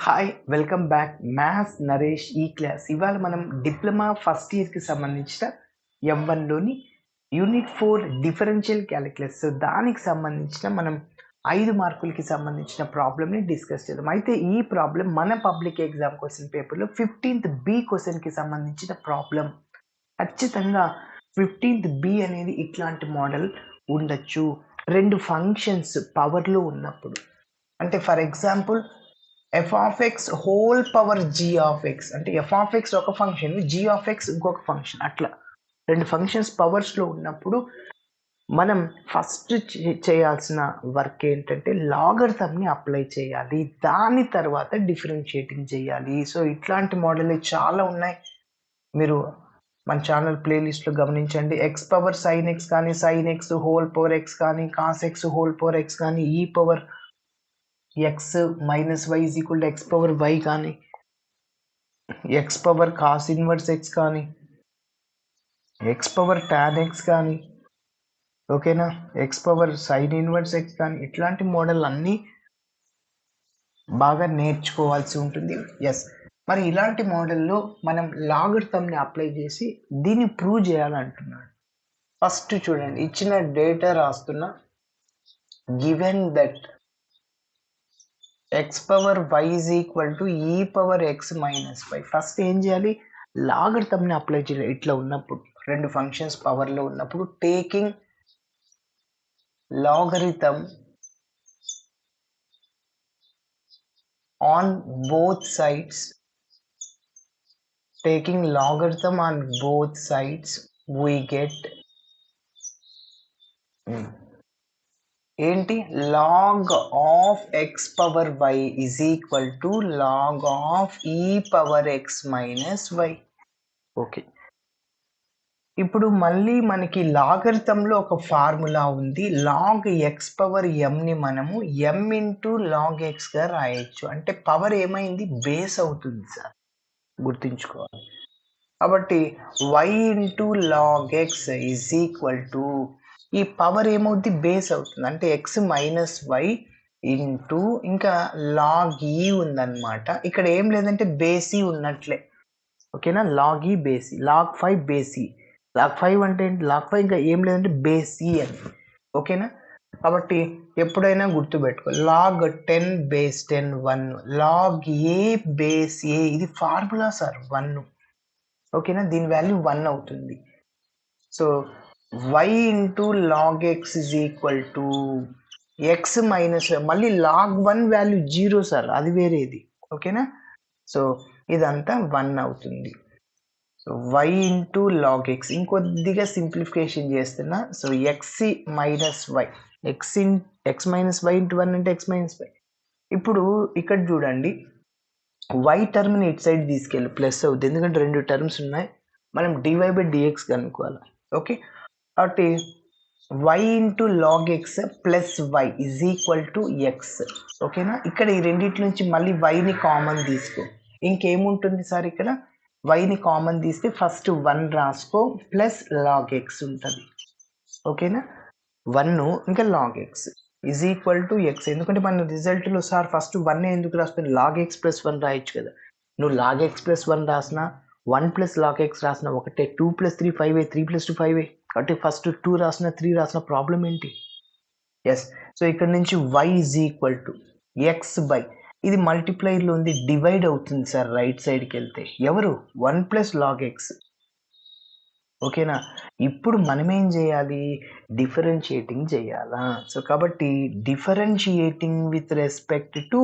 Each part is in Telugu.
Hi! Welcome back. Maths Naresh ఈ క్లాస్. ఇవాళ మనం డిప్లొమా ఫస్ట్ ఇయర్‌కి సంబంధించిన ఎం1లోని యూనిట్ 4 డిఫరెన్షియల్ కాలిక్యులస్. సో, దానికి సంబంధించిన మనం 5 మార్కులకి సంబంధించిన ప్రాబ్లమ్‌ని డిస్కస్ చేద్దాం. అయితే ఈ ప్రాబ్లమ్ మన పబ్లిక్ ఎగ్జామ్ క్వెషన్ పేపర్‌లో 15th బి క్వెషన్‌కి సంబంధించిన ప్రాబ్లమ్. ఖచ్చితంగా 15th బి అనేది ఇట్లాంటి మోడల్ ఉండొచ్చు. 2 ఫంక్షన్స్ పవర్‌లో ఉన్నప్పుడు. అంటే for example f of x whole power g of x అంటే ఎఫ్ ఆఫ్ ఎక్స్ ఒక ఫంక్షన్, జీ ఆఫ్ ఎక్స్ ఇంకొక ఫంక్షన్. అట్లా 2 ఫంక్షన్స్ పవర్స్లో ఉన్నప్పుడు మనం ఫస్ట్ చేయాల్సిన వర్క్ ఏంటంటే లాగరిథంని అప్లై చేయాలి. దాని తర్వాత డిఫరెన్షియేటింగ్ చేయాలి. సో, ఇట్లాంటి మోడల్ చాలా ఉన్నాయి. మీరు మన ఛానల్ ప్లేలిస్ట్లో గమనించండి. ఎక్స్ పవర్ సైన్ ఎక్స్ కానీ, sine x whole power x కానీ, cos x whole power x కానీ, e power x minus y is equal to x power y కానీ, x power cos inverse x కానీ, ఎక్స్ పవర్ టాన్ ఎక్స్ కానీ, ఓకేనా, x power sine inverse x కానీ, ఇట్లాంటి మోడల్ అన్నీ బాగా నేర్చుకోవాల్సి ఉంటుంది. ఎస్, మరి ఇలాంటి మోడల్లో మనం లాగరిథంని అప్లై చేసి దీన్ని ప్రూవ్ చేయాలంటున్నాడు. ఫస్ట్ చూడండి, ఇచ్చిన డేటా రాస్తున్నా. Given that x power y is equal to e power x minus y. First ఏం చేయాలి? లాగరిథంని అప్లై చేయాలి. ఇట్లా ఉన్నప్పుడు 2 ఫంక్షన్స్ పవర్లో ఉన్నప్పుడు taking logarithm on both sides, taking logarithm on both sides we get ఏంటి? log of x power y is equal to log of e power x minus y. Okay, ఇప్పుడు మళ్ళీ మనకి లాగరిథంలో ఒక ఫార్ములా ఉంది. లాగ్ ఎక్స్ పవర్ ఎంని మనము ఎం ఇంటూ లాగ్ ఎక్స్గా రాయొచ్చు. అంటే పవర్ ఏమైంది? బేస్ అవుతుంది సార్, గుర్తుంచుకోవాలి. కాబట్టి y into log x is equal to, e power ఏమవుద్ది? బేస్ అవుతుంది. అంటే ఎక్స్ మైనస్ వై ఇంటూ ఇంకా లాగ్ ఈ ఉందన్నమాట. ఇక్కడ ఏం లేదంటే బేసీ ఉన్నట్లే, ఓకేనా. లాగ్ ఈ బేసీ, లాగ్ 5 బేసీ. లాగ్ 5 అంటే ఏంటి? లాగ్ 5 ఇంకా ఏం లేదంటే బేసీ అని, ఓకేనా. కాబట్టి ఎప్పుడైనా గుర్తుపెట్టుకో, log 10 base 10 1, log a base a, ఇది ఫార్ములా సార్ 1, ఓకేనా. దీని వాల్యూ 1 అవుతుంది. So y into log x is equal to x minus, మళ్ళీ లాగ్ 1 వాల్యూ 0 సార్, అది వేరేది, ఓకేనా. సో ఇదంతా 1 అవుతుంది. So y into log x, ఇంకొద్దిగా సింప్లిఫికేషన్ చేస్తున్నా. So x minus y, x minus y into 1 అంటే ఎక్స్ మైనస్ వై. ఇప్పుడు ఇక్కడ చూడండి, y టర్మ్ని ఇటు సైడ్ తీసుకెళ్ళి ప్లస్ అవుతుంది, ఎందుకంటే 2 టర్మ్స్ ఉన్నాయి. మనం డివై బై డిఎక్స్ కనుక్కోవాలి, ఓకే. కాబట్టి y into log x plus y is equal to x, ఓకేనా. ఇక్కడ ఈ రెండింటి నుంచి మళ్ళీ వైని కామన్ తీసుకో. ఇంకేముంటుంది సార్ ఇక్కడ? వైని కామన్ తీస్తే ఫస్ట్ 1 రాసుకో, ప్లస్ లాగ్ ఎక్స్ ఉంటుంది, ఓకేనా. 1 ఇంకా log x is equal to x. ఎందుకంటే మన రిజల్ట్లో సార్ ఫస్ట్ 1 ఎందుకు రాస్తుంది? లాగ్ ఎక్స్ ప్లస్ 1 రాయొచ్చు కదా. నువ్వు లాగ్ ఎక్స్ ప్లస్ 1 రాసినా, 1 ప్లస్ లాగ్ ఎక్స్ రాసిన ఒకటే. 2 ప్లస్ 3 5, 3 ప్లస్ 2 5. కాబట్టి ఫస్ట్ 2 రాసిన 3 రాసిన ప్రాబ్లం ఏంటి? ఎస్. సో ఇక్కడ నుంచి y is equal to X by, ఇది మల్టిప్లైర్లో ఉంది, డివైడ్ అవుతుంది సార్ రైట్ సైడ్కి వెళ్తే. ఎవరు? 1 ప్లస్ లాగ్ ఎక్స్, ఓకేనా. ఇప్పుడు మనం ఏం చేయాలి? డిఫరెన్షియేటింగ్ చేయాలా. సో కాబట్టి differentiating with respect to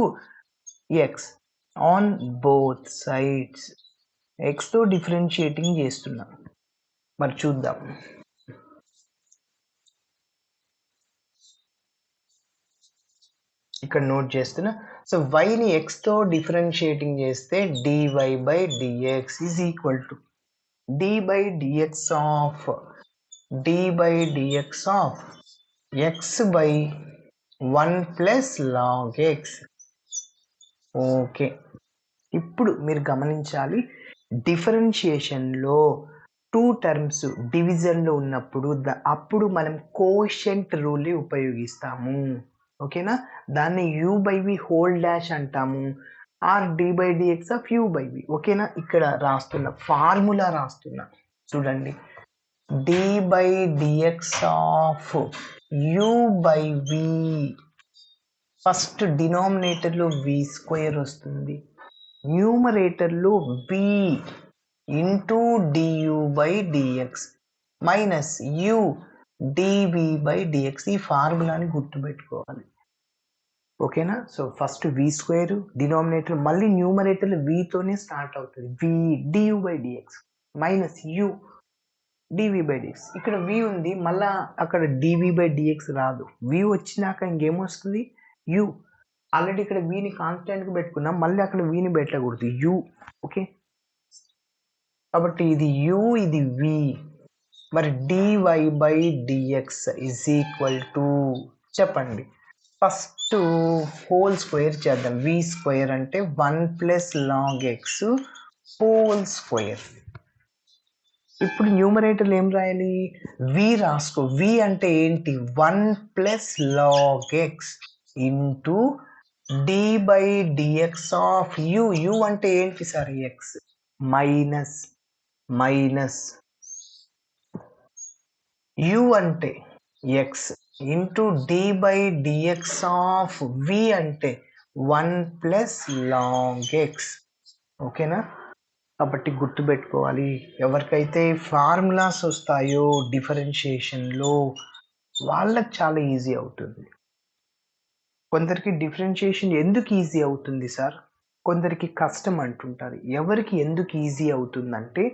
x on both sides. ఎక్స్తో డిఫరెన్షియేటింగ్ చేస్తున్నా, మరి చూద్దాం. ఇక్కడ నోట్ చేస్తున్నా. సో వైని ఎక్స్తో డిఫరెన్షియేటింగ్ చేస్తే dy by dx is equal to d by dx of x by 1 plus log x. Okay, ఇప్పుడు మీరు గమనించాలి, డిఫరెన్షియేషన్లో 2 టర్మ్స్ డివిజన్లో ఉన్నప్పుడు అప్పుడు మనం కోషెంట్ రూల్ని ఉపయోగిస్తాము, ఓకేనా. దాన్ని u by v whole dash అంటాము. Or d by dx of u by v. ఓకేనా? ఇక్కడ రాస్తున్నా, ఫార్ములా రాస్తున్నా చూడండి. D by dx of u by v, first డినామినేటర్లో వి స్క్వేర్ వస్తుంది, న్యూమరేటర్లో v into du by dx minus u dv by dx. ఈ ఫార్ములాని గుర్తుపెట్టుకోవాలి. ఓకేనా? So first v square denominator, మళ్ళీ న్యూమరేటర్ వితోనే స్టార్ట్ అవుతుంది, v du by dx minus u dv by dx. ఇక్కడ వి ఉంది, మళ్ళా అక్కడ డివి బై డిఎక్స్ రాదు, వి వచ్చినాక ఇంకేమొస్తుంది, యు. ఆల్రెడీ ఇక్కడ విని కాన్స్టెంట్గా పెట్టుకున్నాం, మళ్ళీ అక్కడ విని పెట్టకూడదు, యు. ఓకే, కాబట్టి ఇది యు, ఇది వి. మరి dy by dx is equal to, చెప్పండి, ఫస్ట్ హోల్ స్క్వేర్ చేద్దాం. వి స్క్వేర్ అంటే 1 plus log x whole square. ఇప్పుడు న్యూమరేటర్లు ఏం రాయాలి, వి రాసుకో. వి అంటే ఏంటి, 1 plus log x into d by dx of u. U అంటే ఏంటి sir, x minus minus u అంటే x into d by dx of v అంటే 1 ప్లస్ లాగ్ ఎక్స్. ఓకేనా? కాబట్టి గుర్తుపెట్టుకోవాలి, ఎవరికైతే ఫార్ములాస్ వస్తాయో డిఫరెన్షియేషన్లో వాళ్ళకి చాలా ఈజీ అవుతుంది. కొందరికి డిఫరెన్షియేషన్ ఎందుకు ఈజీ అవుతుంది సార్, కొందరికి కష్టం అంటుంటారు. ఎవరికి ఎందుకు ఈజీ అవుతుందంటే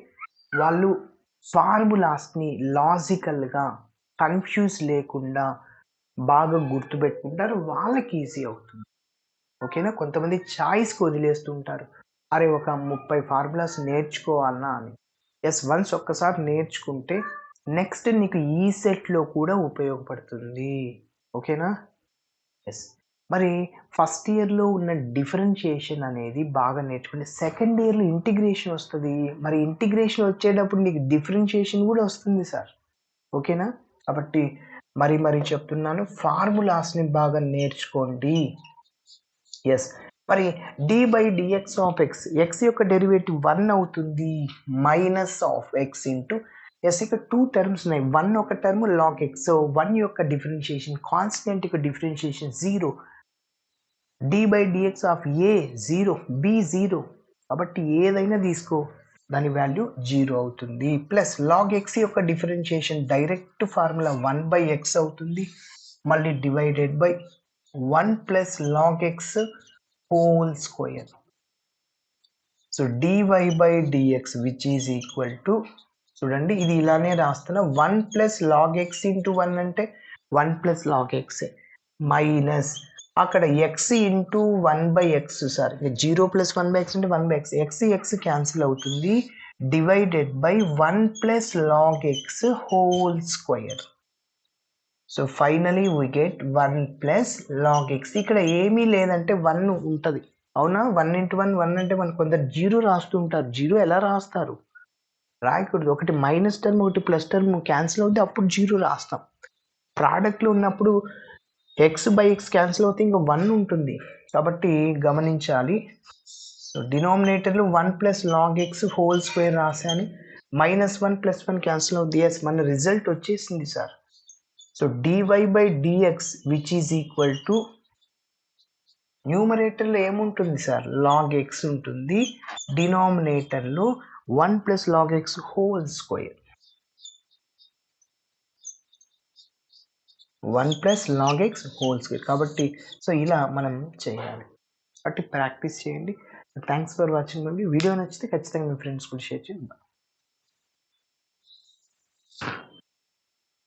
వాళ్ళు ఫార్ములాస్ని లాజికల్గా కన్ఫ్యూజ్ లేకుండా బాగా గుర్తుపెట్టుకుంటారు, వాళ్ళకి ఈజీ అవుతుంది. ఓకేనా? కొంతమంది చాయిస్కి వదిలేస్తుంటారు, అరే ఒక 30 ఫార్ములాస్ నేర్చుకోవాలన్నా అని. ఎస్, వన్స్ ఒక్కసారి నేర్చుకుంటే నెక్స్ట్ నీకు ఈ సెట్లో కూడా ఉపయోగపడుతుంది. ఓకేనా? ఎస్. మరి ఫస్ట్ ఇయర్లో ఉన్న డిఫరెన్షియేషన్ అనేది బాగా నేర్చుకుంటే సెకండ్ ఇయర్లో ఇంటిగ్రేషన్ వస్తుంది. మరి ఇంటిగ్రేషన్ వచ్చేటప్పుడు నీకు డిఫరెన్షియేషన్ కూడా వస్తుంది సార్. ఓకేనా? కాబట్టి మరి చెప్తున్నాను, ఫార్ములాస్ని బాగా నేర్చుకోండి. ఎస్. మరి d by dx of x, x యొక్క డెరివేటివ్ 1 అవుతుంది, minus of x into s. ఇక్కడ 2 టర్మ్స్ ఉన్నాయి, 1 ఒక టర్మ్ లాగ్ ఎక్స్. సో 1 యొక్క డిఫరెన్షియేషన్ కాన్స్టెంట్ యొక్క differentiation 0, d by dx of a 0, b 0. కాబట్టి ఏదైనా తీసుకో, దాని వాల్యూ 0 అవుతుంది. ప్లస్ లాగ్ ఎక్స్ యొక్క differentiation direct formula 1 by x అవుతుంది, మళ్ళీ divided by 1 plus log x whole square. So dy by dx which is equal to, చూడండి ఇది ఇలానే రాస్తున్నా, 1 ప్లస్ లాగ్ ఎక్స్ ఇంటూ 1 అంటే 1 ప్లస్ లాగ్ ఎక్స్ మైనస్ అక్కడ x into 1 by x sir, 0 plus 1 by x అంటే 1 by x, x x cancel అవుతుంది, divided by 1 plus log x whole square. So finally we get 1 plus log x. ఇక్కడ ఏమీ లేదంటే 1 ఉంటుంది, అవునా? 1 ఇంటూ 1 1 అంటే మనం కొందరు 0 రాస్తుంటారు, 0 ఎలా రాస్తారు, రాయకూడదు. ఒకటి మైనస్ టర్మ్ ఒకటి ప్లస్ టర్మ్ క్యాన్సిల్ అవుతే అప్పుడు 0 రాస్తాం. ప్రోడక్ట్లో ఉన్నప్పుడు ఎక్స్ బై ఎక్స్ క్యాన్సిల్ అవుతే ఇంకా 1 ఉంటుంది, కాబట్టి గమనించాలి. సో డినామినేటర్లో 1 plus log x whole square రాశాను, మైనస్ 1 ప్లస్ 1 క్యాన్సిల్ అవుతుంది. ఎస్, మన రిజల్ట్ వచ్చేసింది sir. So dy by dx which is equal to, న్యూమరేటర్లో ఏముంటుంది సార్, లాగ్ ఎక్స్ ఉంటుంది, డినామినేటర్లో 1 plus log x whole square, 1 plus log x whole square. కాబట్టి సో ఇలా మనం చేయాలి, కాబట్టి ప్రాక్టీస్ చేయండి. థ్యాంక్స్ ఫర్ వాచింగ్ అండి. వీడియో నచ్చితే ఖచ్చితంగా మీ ఫ్రెండ్స్ కూడా షేర్ చేయండి.